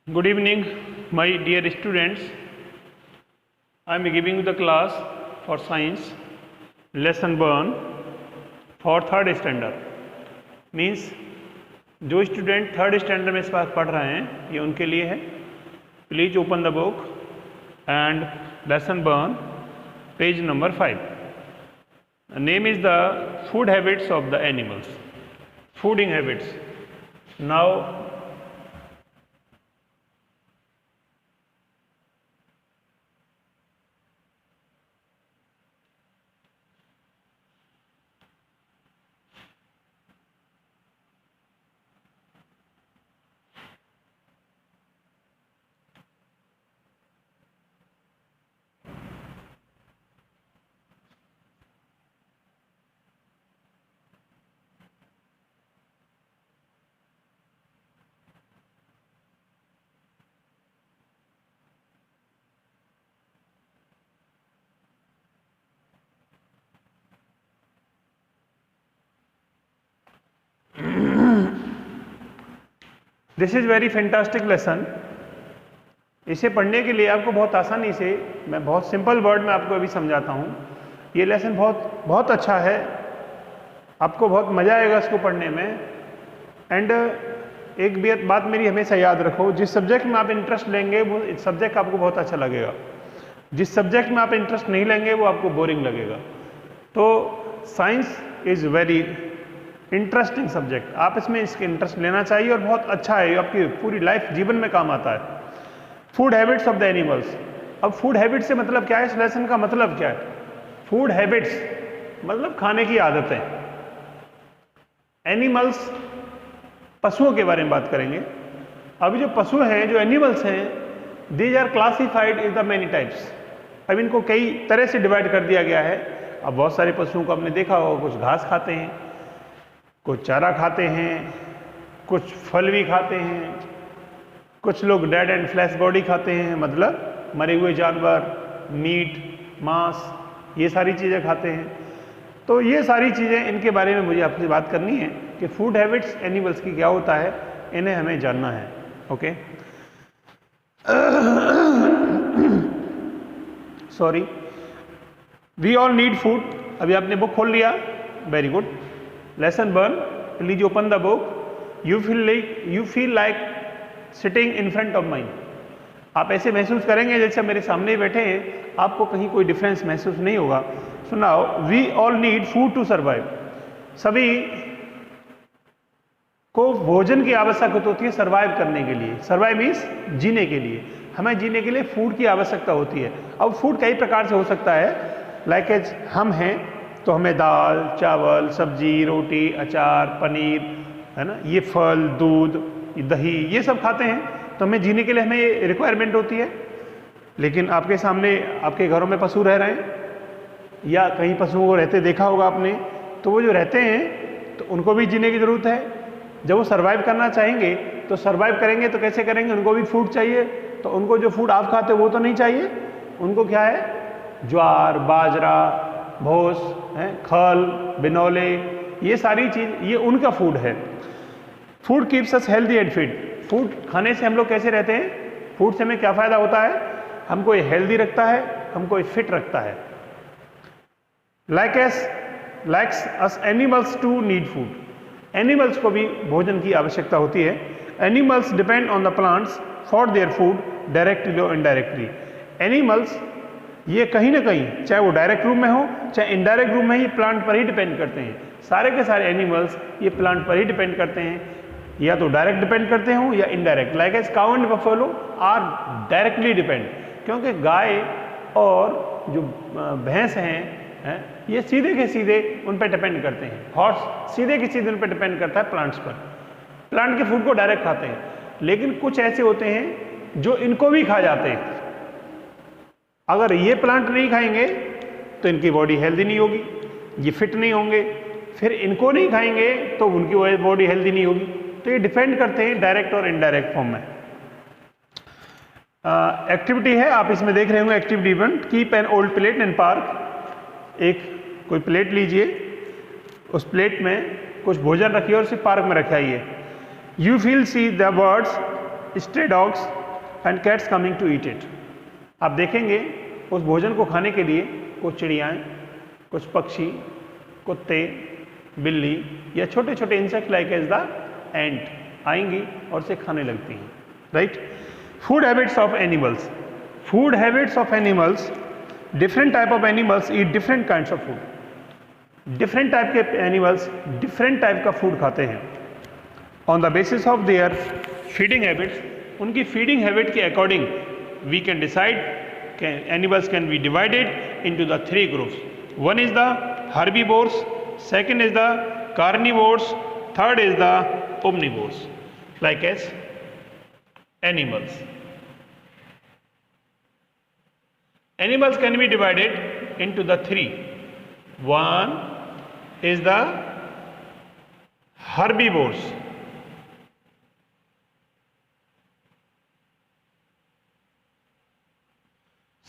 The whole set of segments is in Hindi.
Good evening, my dear students. I am giving the class for science lesson 1 for third standard. Means जो स्टूडेंट थर्ड स्टैंडर्ड में इस बार पढ़ रहे हैं ये उनके लिए है. Please open the book and lesson 1 page number 5. Name is the food habits of the animals. Fooding habits. Now this is very fantastic lesson. इसे पढ़ने के लिए आपको बहुत आसानी से मैं बहुत सिंपल वर्ड में आपको अभी समझाता हूँ. ये लेसन बहुत अच्छा है. आपको बहुत मज़ा आएगा इसको पढ़ने में. एंड एक बात मेरी हमेशा याद रखो, जिस सब्जेक्ट में आप इंटरेस्ट लेंगे वो सब्जेक्ट आपको बहुत अच्छा लगेगा. जिस सब्जेक्ट में आप इंटरेस्ट नहीं लेंगे वो आपको बोरिंग लगेगा. तो science is very interesting subject. आप इसमें इसके इंटरेस्ट लेना चाहिए और बहुत अच्छा है. आपकी पूरी लाइफ जीवन में काम आता है. Food habits of the animals. अब फूड हैबिट से मतलब क्या है? इस लेसन का मतलब क्या है? फूड हैबिट्स मतलब खाने की आदतें. एनिमल्स पशुओं के बारे में बात करेंगे. अभी जो पशु हैं, जो एनिमल्स हैं, these are classified in the many types. अब इनको कई तरह से डिवाइड कर दिया गया है. अब बहुत सारे पशुओं को आपने देखा होगा, कुछ घास खाते हैं, कुछ चारा खाते हैं, कुछ फल भी खाते हैं, कुछ लोग डेड एंड फ्लैश बॉडी खाते हैं, मतलब मरे हुए जानवर, मीट, मांस, ये सारी चीज़ें खाते हैं. तो ये सारी चीज़ें, इनके बारे में मुझे आपसे बात करनी है कि फूड हैबिट्स एनिमल्स की क्या होता है, इन्हें हमें जानना है. Okay, sorry. We all need food. अभी आपने बुक खोल लिया, very good. Lesson 1, please open the book. You feel like sitting in front of mind. आप ऐसे महसूस करेंगे जैसे मेरे सामने बैठे हैं. आपको कहीं कोई डिफरेंस महसूस नहीं होगा. So now we all need food to survive. सभी को भोजन की आवश्यकता होती है सर्वाइव करने के लिए. सर्वाइव मीन्स जीने के लिए. हमें जीने के लिए फूड की आवश्यकता होती है. अब फूड कई प्रकार से हो सकता है. लाइक एज हम हैं तो हमें दाल, चावल, सब्जी, रोटी, अचार, पनीर, है ना, ये फल, दूध, दही, ये सब खाते हैं. तो हमें जीने के लिए हमें ये रिक्वायरमेंट होती है. लेकिन आपके सामने आपके घरों में पशु रह रहे हैं या कहीं पशुओं को रहते देखा होगा आपने. तो वो जो रहते हैं तो उनको भी जीने की ज़रूरत है. जब वो सर्वाइव करना चाहेंगे तो सर्वाइव करेंगे तो कैसे करेंगे? उनको भी फूड चाहिए. तो उनको जो फूड आप खाते हो वो तो नहीं चाहिए. उनको क्या है? ज्वार, बाजरा, भोस, खल, बिनौले, ये सारी चीज़, ये उनका फूड है. Food keeps us healthy and fit. Food खाने से हम लोग कैसे रहते हैं? फूड से हमें क्या फ़ायदा होता है? हमको ये हेल्दी रखता है, हमको ये फिट रखता है. Likes us animals too need food. Animals को भी भोजन की आवश्यकता होती है. Animals depend on the plants for their food directly और इनडायरेक्टली. एनिमल्स ये कहीं ना कहीं, चाहे वो डायरेक्ट रूप में हो चाहे इनडायरेक्ट रूप में, ये प्लांट पर ही डिपेंड करते हैं. सारे के सारे एनिमल्स ये प्लांट पर ही डिपेंड करते हैं. या तो डायरेक्ट डिपेंड करते हो या indirect. Like as cow and buffalo are directly depend. क्योंकि गाय और जो भैंस हैं, ये सीधे के सीधे उन पर डिपेंड करते हैं. हॉर्स सीधे के सीधे उन पर डिपेंड करता है प्लांट्स पर. प्लांट के फूड को डायरेक्ट खाते हैं. लेकिन कुछ ऐसे होते हैं जो इनको भी खा जाते हैं. अगर ये प्लांट नहीं खाएंगे तो इनकी बॉडी हेल्दी नहीं होगी, ये फिट नहीं होंगे. फिर इनको नहीं खाएंगे तो उनकी बॉडी हेल्दी नहीं होगी. तो ये डिपेंड करते हैं डायरेक्ट और इनडायरेक्ट फॉर्म में. एक्टिविटी है, आप इसमें देख रहे होंगे. Activity 1, keep an old plate in park. एक कोई प्लेट लीजिए, उस प्लेट में कुछ भोजन रखिए और उसे पार्क में रखाइए. You feel see the birds stray dogs and cats coming to eat it. आप देखेंगे उस भोजन को खाने के लिए कुछ चिड़ियाएँ, कुछ पक्षी, कुत्ते, बिल्ली या छोटे छोटे insect like as the ant आएंगी और उसे खाने लगती हैं, right. Food habits of animals, food habits of animals, different type of animals eat different kinds of food. Different type के एनिमल्स डिफरेंट टाइप का फूड खाते हैं। On the basis of their feeding habits, उनकी फीडिंग हैबिट के according we can decide animals can be divided into the 3 groups. One is the herbivores, second is the carnivores, third is the omnivores, like as animals. Animals can be divided into the 3. One is the herbivores.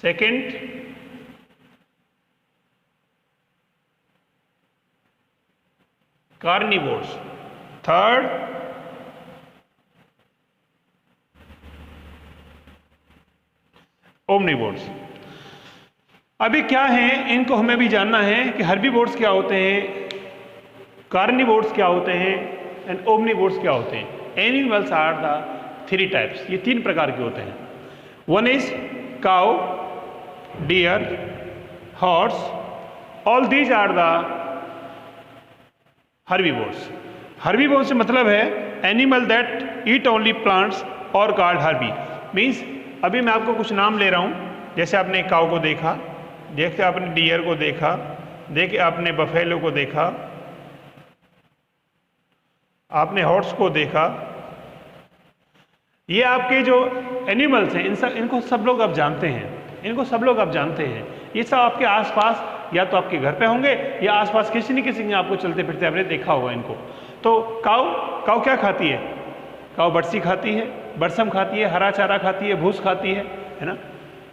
Second, carnivores. Third, omnivores. अभी क्या है, इनको हमें भी जानना है कि हर्बीवोर्स क्या होते हैं, कार्निवोर्स क्या होते हैं एंड ओमनिवोर्स क्या होते हैं। एनिमल्स आर द 3 टाइप्स, ये 3 प्रकार के होते हैं। One is cow, deer, horse, all these are the herbivores. Herbivores से मतलब है animal that eat only plants और कॉल्ड हर्बी। मीन्स अभी मैं आपको कुछ नाम ले रहा हूँ, जैसे आपने काऊ को देखा, देखते आपने डियर को देखा, देखे आपने बफेलो को देखा, आपने हॉर्स को देखा। ये आपके जो एनिमल्स हैं इनको सब लोग आप जानते हैं, इनको सब लोग आप जानते हैं। ये सब आपके आसपास या तो आपके घर पे होंगे या आसपास किसी न किसी ने आपको चलते फिरते आपने देखा होगा इनको। तो काऊ क्या खाती है? काऊ बरसी खाती है, बरसम खाती है, हरा चारा खाती है, भूस खाती है ना।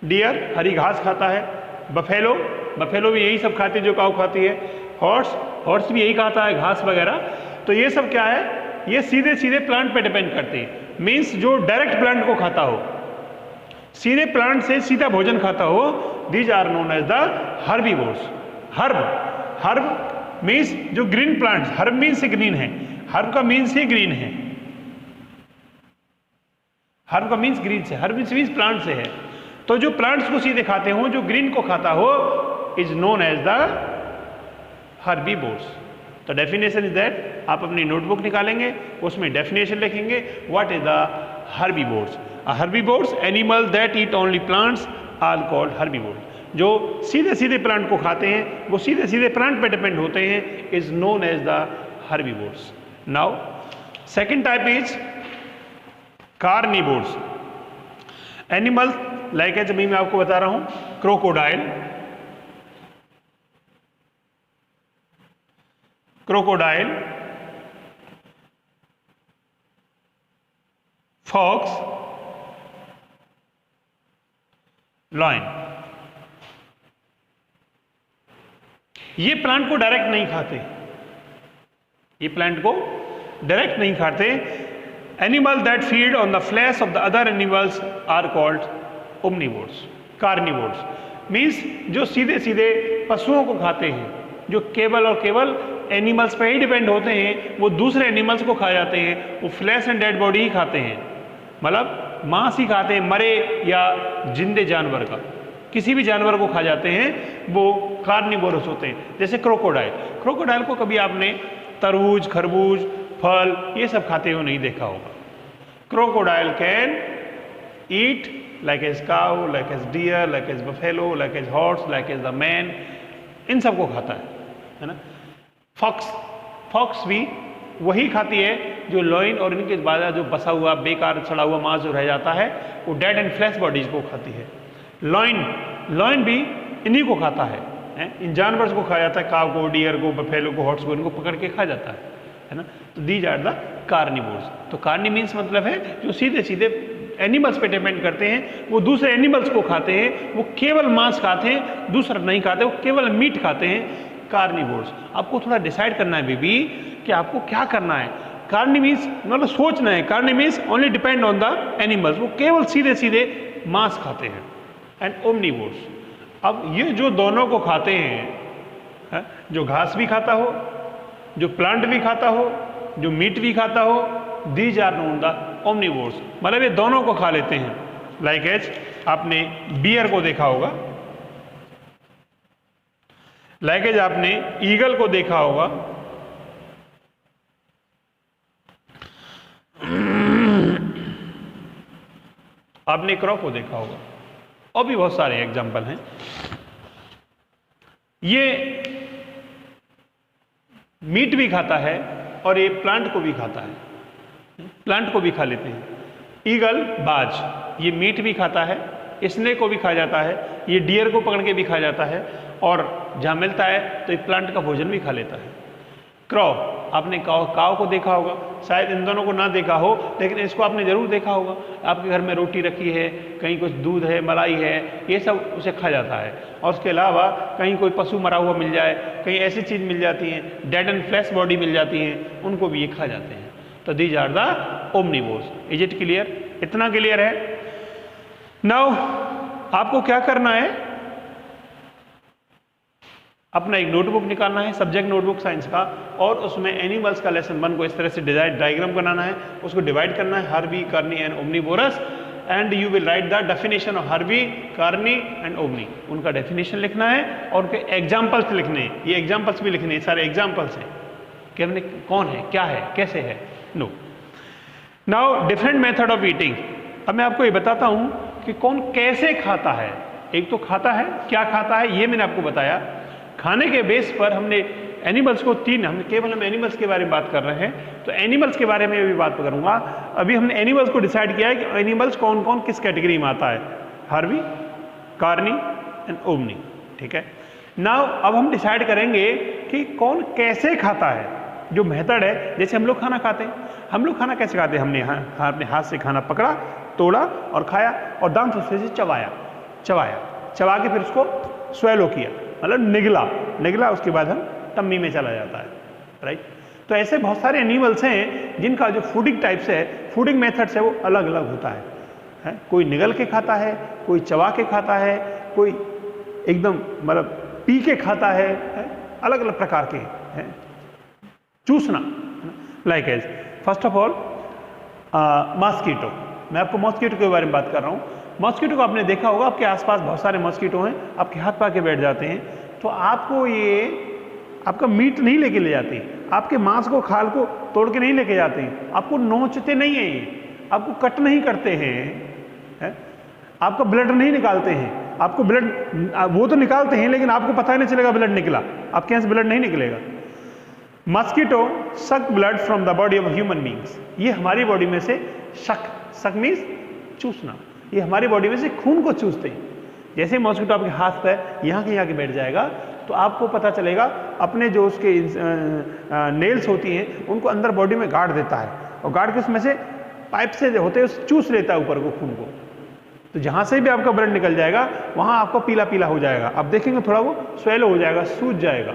डियर हरी घास खाता है। बफेलो भी यही सब खाती है जो काऊ खाती है। हॉर्स भी यही खाता है, घास वगैरह। तो ये सब क्या है, ये सीधे सीधे प्लांट पे डिपेंड करते हैं। मीन्स जो डायरेक्ट प्लांट को खाता हो, सीधे प्लांट से सीधा भोजन खाता हो, these are known as the herbivores. Herb means जो green plants, herb means green है, हर्ब का मीन्स ही ग्रीन है, हर्ब का मीन्स ग्रीन से, हर्ब मीन्स प्लांट से है। तो जो प्लांट्स को सीधे खाते हो, जो ग्रीन को खाता हो, is known as the herbivores. तो डेफिनेशन इज दैट, आप अपनी नोटबुक निकालेंगे, उसमें डेफिनेशन लिखेंगे, what is the herbivores. Herbivores animal that eat only plants are called herbivores. जो सीधे सीधे प्लांट को खाते हैं, वो सीधे सीधे प्लांट पे डिपेंड होते हैं, is known as the herbivores. Now second type is carnivores. Animal like as अभी मैं आपको बता रहा हूं, क्रोकोडाइल, फॉक्स, लॉयन। ये प्लांट को डायरेक्ट नहीं खाते, ये प्लांट को डायरेक्ट नहीं खाते। Animal that feed on the flesh of the other animals are called omnivores. Carnivores means जो सीधे सीधे पशुओं को खाते हैं, जो केवल और केवल एनिमल्स पे ही डिपेंड होते हैं, वो दूसरे एनिमल्स को खा जाते हैं, वो फ्लैश एंड डेड बॉडी ही खाते हैं, मतलब मांस ही खाते हैं, मरे या जिंदे जानवर का, किसी भी जानवर को खा जाते हैं, वो कार्निवोरस होते हैं। जैसे क्रोकोडाइल को कभी आपने तरबूज, खरबूज, फल ये सब खाते हुए नहीं देखा होगा। Crocodile can eat like as cow, like as deer, like as buffalo, like as horse, like as the man, इन सबको खाता है ना। फॉक्स भी वही खाती है जो लॉइन और इनके बाद जो बसा हुआ बेकार सड़ा हुआ मांस जो रह जाता है, वो डेड एंड फ्लैश बॉडीज को खाती है। लॉइन भी इन्हीं को खाता है, इन जानवर को खाया जाता है, काव को, डियर को, बफेलो को, हॉर्स को, इनको पकड़ के खा जाता है ना। तो दीज आर द कार्निवोर्स। तो कार्नी मीन्स मतलब है जो सीधे सीधे एनिमल्स पे डिपेंड करते हैं, वो दूसरे एनिमल्स को खाते हैं, वो केवल मांस खाते हैं, दूसरा नहीं खाते, वो केवल मीट खाते हैं, कार्निवोर्स। आपको थोड़ा डिसाइड करना है बेबी कि आपको क्या करना है। कार्नी मीन्स मतलब सोचना है, Carney means only depend on the animals, वो केवल सीधे सीधे मांस खाते हैं। एंड ओमनीवोर्स, अब ये जो दोनों को खाते हैं, जो घास भी खाता हो, जो प्लांट भी खाता हो, जो मीट भी खाता हो, these are known the omnivores, मतलब ये दोनों को खा लेते हैं। लाइक एज आपने बियर को देखा होगा, लाइक एज आपने ईगल को देखा होगा, आपने क्रॉ को देखा होगा, और भी बहुत सारे एग्जाम्पल हैं। ये मीट भी खाता है और ये प्लांट को भी खाता है, प्लांट को भी खा लेते हैं। ईगल, बाज, ये मीट भी खाता है, स्नेक को भी खा जाता है, ये डियर को पकड़ के भी खा जाता है, और जहाँ मिलता है तो ये प्लांट का भोजन भी खा लेता है। क्रॉ, आपने काव को देखा होगा, शायद इन दोनों को ना देखा हो, लेकिन इसको आपने जरूर देखा होगा। आपके घर में रोटी रखी है, कहीं कुछ दूध है, मलाई है, ये सब उसे खा जाता है। और उसके अलावा कहीं कोई पशु मरा हुआ मिल जाए, कहीं ऐसी चीज़ मिल जाती हैं, डेड एंड फ्लैश बॉडी मिल जाती हैं, उनको भी ये खा जाते हैं। तो these are the omnivores. Is it clear? इतना क्लियर है? नाउ आपको क्या करना है, अपना एक नोटबुक निकालना है, सब्जेक्ट नोटबुक साइंस का, और उसमें एनिमल्स का लेसन 1 को इस तरह से डायग्राम बनाना है, उसको डिवाइड करना है, Harvey, Carney and omnivorous, and you will write the definition of Harvey, Carney and omni. उनका डेफिनेशन लिखना है और उनके एग्जाम्पल्स लिखने हैं। ये एग्जाम्पल्स भी लिखने हैं, सारे एग्जाम्पल्स हैं कि हमने कौन है, क्या है, कैसे है। No, now different method of eating. अब मैं आपको ये बताता हूं कि कौन कैसे खाता है। एक तो खाता है, क्या खाता है ये मैंने आपको बताया। खाने के बेस पर हमने एनिमल्स को हम एनिमल्स के बारे में बात कर रहे हैं, तो एनिमल्स के बारे में भी बात करूंगा। अभी हमने एनिमल्स को डिसाइड किया है कि एनिमल्स कौन कौन किस कैटेगरी में आता है, हार्वी, कार्नी एंड ओमनी। ठीक है, नाउ अब हम डिसाइड करेंगे कि कौन कैसे खाता है। जो मेथड है, जैसे हम लोग खाना खाते हैं, हम लोग खाना कैसे खाते हैं, हमने अपने हाथ से खाना पकड़ा, तोड़ा और खाया, और दांत से चबा के फिर उसको स्वेलो किया, मतलब निगला, उसके बाद हम टम्मी में चला जाता है। राइट, तो ऐसे बहुत सारे एनिमल्स हैं जिनका जो फूडिंग टाइप्स है, फूडिंग मेथड्स है, वो अलग अलग होता है। कोई निगल के खाता है, कोई चबा के खाता है, कोई एकदम मतलब पी के खाता है, अलग अलग प्रकार के हैं। चूसना, like as first of all mosquito. मैं आपको मॉस्किटो के बारे में बात कर रहा हूँ। मॉस्किटो को आपने देखा होगा, आपके आसपास बहुत सारे मॉस्किटो हैं, आपके हाथ पा के बैठ जाते हैं, तो आपको ये आपका मीट नहीं लेके ले जाते, आपके मांस को, खाल को तोड़ के नहीं लेके जाते हैं, आपको नोचते नहीं हैं ये, आपको कट नहीं करते हैं, आपका ब्लड नहीं निकालते हैं। आपको ब्लड वो तो निकालते हैं, लेकिन आपको पता ही नहीं चलेगा ब्लड निकला, आपके यहाँ से ब्लड नहीं निकलेगा। मॉस्किटो सक blood from the body of human beings. ये हमारी बॉडी में से सक मीन्स चूसना, ये हमारी बॉडी में से खून को चूसते हैं। जैसे मॉस्किटो आपके हाथ पे यहाँ के बैठ जाएगा, तो आपको पता चलेगा, अपने जो उसके नेल्स होती हैं उनको अंदर बॉडी में गाड़ देता है, और गाड़ के उसमें से पाइप से होते हैं चूस लेता है ऊपर को खून को। तो जहाँ से भी आपका ब्लड निकल जाएगा वहाँ आपको पीला पीला हो जाएगा, आप देखेंगे थोड़ा वो स्वेलो हो जाएगा, सूज जाएगा।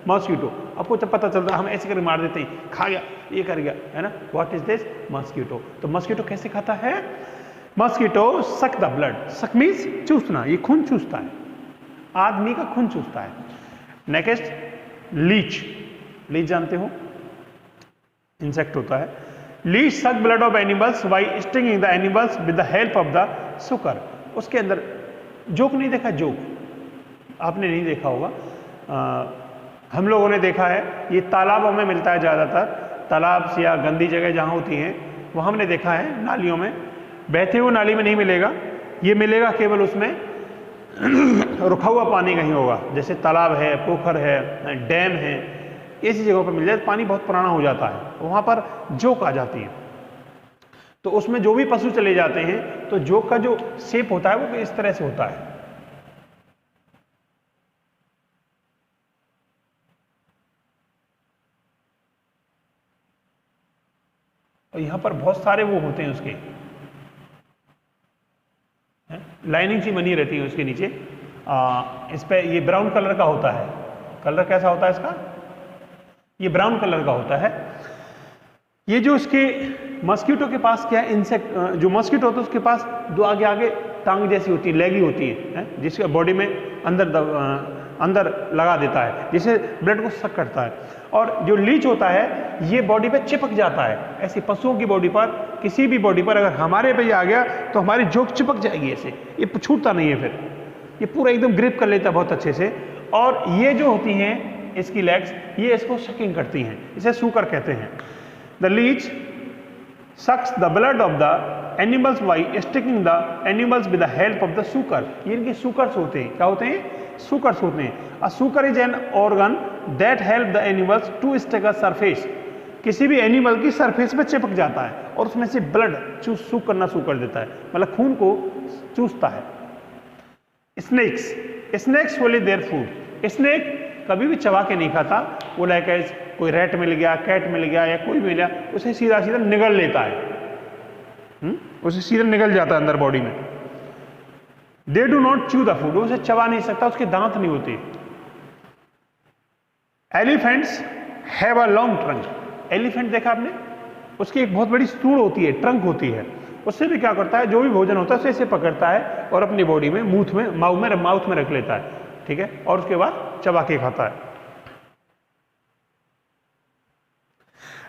मॉस्किटो, आपको जब पता चलता है, हम ऐसे करके मार देते हैं, खा गया, ये कर गया, है ना। What is this? मॉस्किटो। तो मॉस्किटो कैसे खाता है? मॉस्किटो सक द ब्लड, सक मीन्स चूसना, ये खून चूसता है, आदमी का खून चूसता है। नेक्स्ट लीच जानते हो, इंसेक्ट होता है। लीच सक blood of animals by stinging the animals with the help of the सुकर। उसके अंदर जोक नहीं देखा, जोक आपने नहीं देखा होगा, हम लोगों ने देखा है, ये तालाबों में मिलता है ज़्यादातर, तालाब से या गंदी जगह जहाँ होती हैं वो हमने देखा है, नालियों में। बहते हुए नाली में नहीं मिलेगा, ये मिलेगा केवल उसमें रुका हुआ पानी कहीं होगा, जैसे तालाब है, पोखर है, डैम है, ऐसी जगहों पर मिल जाए। पानी बहुत पुराना हो जाता है, वहाँ पर जोक आ जाती है, तो उसमें जो भी पशु चले जाते हैं तो जोक का जो शेप होता है वो इस तरह से होता है। और यहाँ पर बहुत सारे वो होते हैं, उसके लाइनिंग सी बनी रहती है उसके नीचे। इस पे ये ब्राउन कलर का होता है। कलर कैसा होता है इसका? ये ब्राउन कलर का होता है। ये जो इसके मस्कीटो के पास क्या है, इंसेक्ट जो मस्कीटो होता है उसके पास दो आगे आगे टांग जैसी होती है, लेगी होती है जिसके बॉडी में अंदर लगा देता है, जिससे ब्लड को सक करता है। और जो लीच होता है ये बॉडी पे चिपक जाता है। ऐसी पशुओं की बॉडी पर, किसी भी बॉडी पर अगर हमारे पे आ गया तो हमारी जोक चिपक जाएगी ऐसे, ये छूटता नहीं है, फिर ये पूरा एकदम ग्रिप कर लेता है बहुत अच्छे से। और ये जो होती हैं इसकी लेग्स, ये इसको सकिंग करती हैं, इसे सूकर कहते हैं। The leech sucks the blood of the animals by sticking the animals with the help of the sucker। ये इनके सुकर्स होते हैं। क्या होते हैं? सुकर्स होते हैं। A sucker is an organ that help the animals to stick a surface। किसी भी एनिमल की सरफेस पे चिपक जाता है और उसमें से ब्लड सूक करना शुरू कर देता है, मतलब खून को चूसता है। Snakes swallow their food। Snake कभी भी चबा के नहीं खाता, वो लाइक कोई रैट मिल गया, कैट मिल गया या कोई भी मिल गया, उसे सीधा सीधा निगल लेता है, उसे सीधा निगल जाता है अंदर बॉडी में। दे do not chew the food, वो उसे चबा नहीं सकता, उसके दांत नहीं होते। Elephants have a long trunk. Elephant देखा आपने, उसकी एक बहुत बड़ी सूंड होती है, ट्रंक होती है। उससे भी क्या करता है, जो भी भोजन होता है उसे इसे पकड़ता है और अपनी बॉडी में माउथ में रख लेता है, ठीक है, और उसके बाद चबा के खाता है।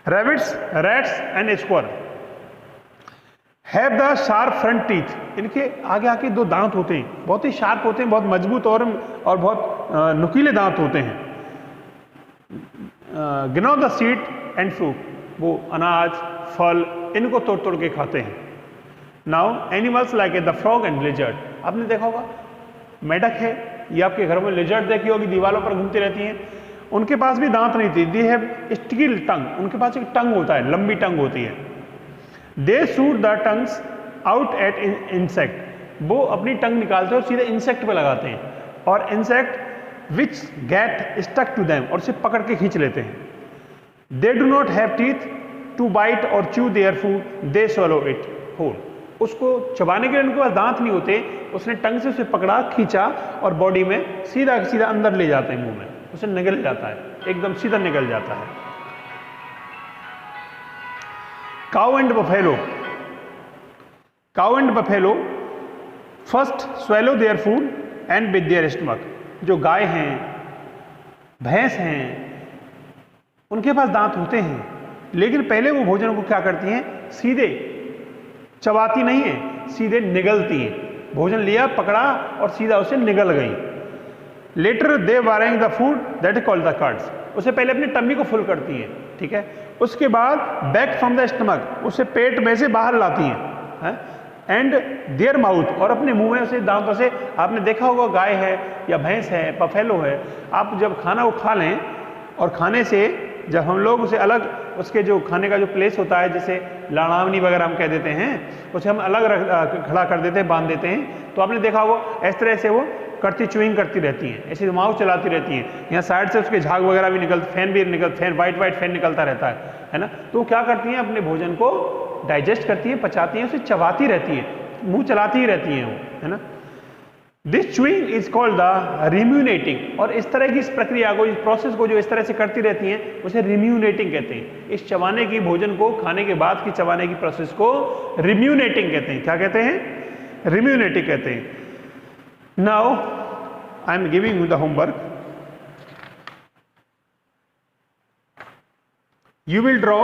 Rabbits, rats and square have the sharp front teeth. इनके आगे आके दो दांत होते हैं, बहुत ही शार्प होते हैं, बहुत मजबूत और बहुत नुकीले दांत होते हैं। गिनो द सीड एंड फ्रूट, वो अनाज फल इनको तोड़ तोड़ के खाते हैं। Now animals like the frog and lizard, आपने देखा होगा मेढक है, ये आपके घर में लिजर्ड देखी होगी, दीवारों पर घूमती रहती हैं, उनके पास भी दांत नहीं थी, दे हैव स्टिल टंग, उनके पास एक टंग होता है, लंबी टंग होती है। They shoot the tongues out at insect, वो अपनी टंग निकालते हैं और सीधे इंसेक्ट पे लगाते हैं, और insect which get stuck to them, और उसे पकड़ के खींच लेते हैं। They do not have teeth to bite और chew their food, they swallow it whole. उसको चबाने के लिए उनके पास दांत नहीं होते, उसने टंग से उसे पकड़ा, खींचा और बॉडी में सीधा सीधा अंदर ले जाते हैं, मुंह में उसे निगल जाता है, एकदम सीधा निगल जाता है। Cow and buffalo, cow and buffalo first swallow their food and with their stomach. जो गाय हैं, भैंस हैं, उनके पास दांत होते हैं, लेकिन पहले वो भोजन को क्या करती हैं, सीधे चबाती नहीं है, सीधे निगलती है। भोजन लिया, पकड़ा और सीधा उसे निगल गई। Later they warring the food that is called the cards, उसे पहले अपनी टम्मी को फुल करती है, ठीक है, उसके बाद बैक फ्रॉम द स्टमक, उसे पेट में से बाहर लाती हैं, एंड देयर माउथ, और अपने मुंह में उसे दांतों से। आपने देखा होगा गाय है या भैंस है, बफेलो है, आप जब खाना वो खा लें और खाने से जब हम लोग उसे अलग, उसके जो खाने का जो प्लेस होता है, जैसे लाड़ावनी वगैरह हम कह देते हैं, उसे हम अलग खड़ा कर देते हैं, बांध देते हैं, तो आपने देखा होगा इस तरह से वो करती, च्यूइंग करती रहती हैं, ऐसे माउथ चलाती रहती हैं, यहाँ साइड से उसके झाग वगैरह भी निकलते, फैन वाइट फैन निकलता रहता है ना। तो क्या करती हैं, अपने भोजन को डाइजेस्ट करती हैं, पचाती हैं, उसे चबाती रहती है, मुंह चलाती ही रहती हैं वो, है ना। This chewing is called the ruminating, और इस तरह की इस प्रक्रिया को, इस प्रोसेस को जो इस तरह से करती रहती हैं, उसे रिम्यूनेटिंग कहते हैं। इस चबाने की, भोजन को खाने के बाद की चबाने की प्रोसेस को रिम्यूनेटिंग कहते हैं। क्या कहते हैं? रिम्यूनेटिंग कहते हैं। Now I am giving you the homework. You will draw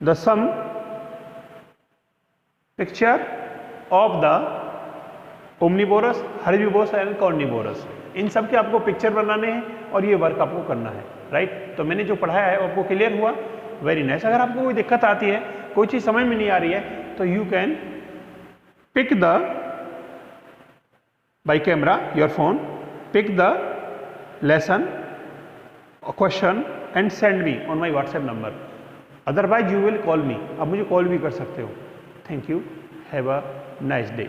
the some picture of the omnivorous, herbivorous and carnivorous। इन सब के आपको पिक्चर बनाने हैं और ये वर्क आपको करना है, राइट। तो मैंने जो पढ़ाया है आपको क्लियर हुआ? Very nice. अगर आपको कोई दिक्कत आती है, कोई चीज़ समझ में नहीं आ रही है, तो you can pick the by camera your phone, pick the lesson question and send me on my WhatsApp number, otherwise you will call me। आप मुझे कॉल भी कर सकते हो। Thank you, have a nice day.